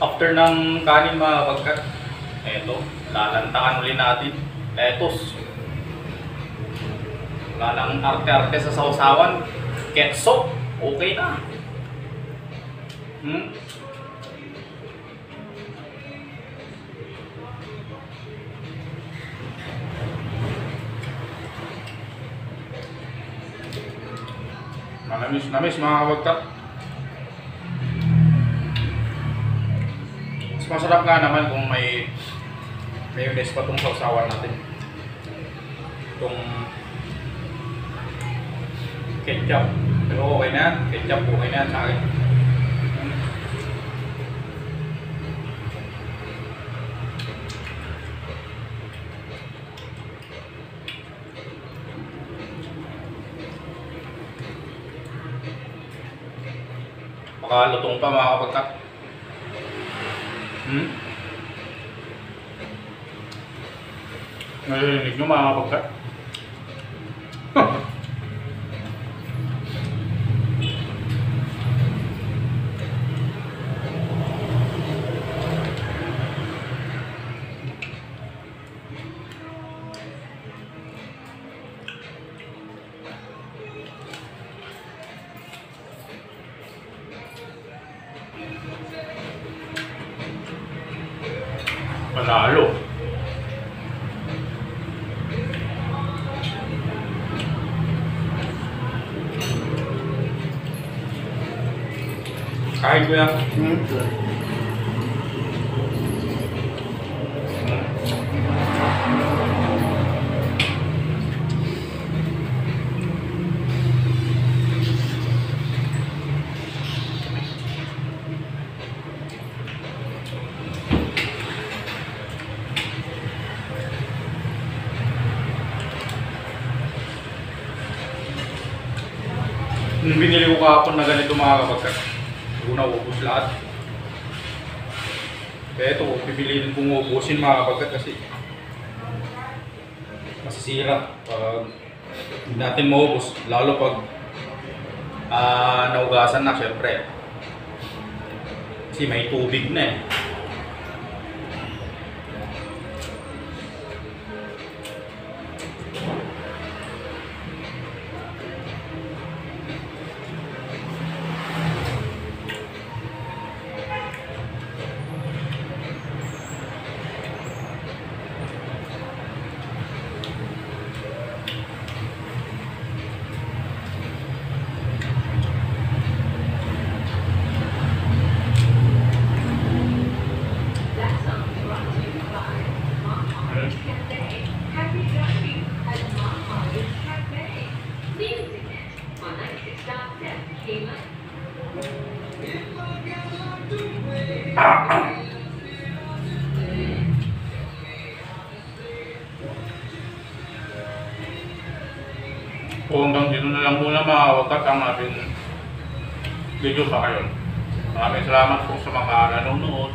After ng kanin mga pagkat, eto, lalantakan ulit natin. Lettuce. Wala nang arte-arte sa sausawan. Ketchup, okay na. Manamis-namis mga kapagkat. Mas masarap nga naman kung may mayonnaise pa itong sausawan natin. Itong ketchup. Pero okay na yan. Ketchup okay na yan sa akin. Baka lutong pa mga kapagkat. Narinig nyo mga kapagkat? Panalo. Kahit ko yan. Nung binili ko kahapon na ganito mga kapagkat, una ubos lahat. Kaya ito, pipiliin kong ubusin mga kapagkat kasi masisira pag hindi natin maubos. Lalo pag naugasan na syempre. Kasi may tubig na eh. So hanggang dito na lang muna mga kapagkat ang ating video sa ngayon. Maraming salamat po sa mga nanonood.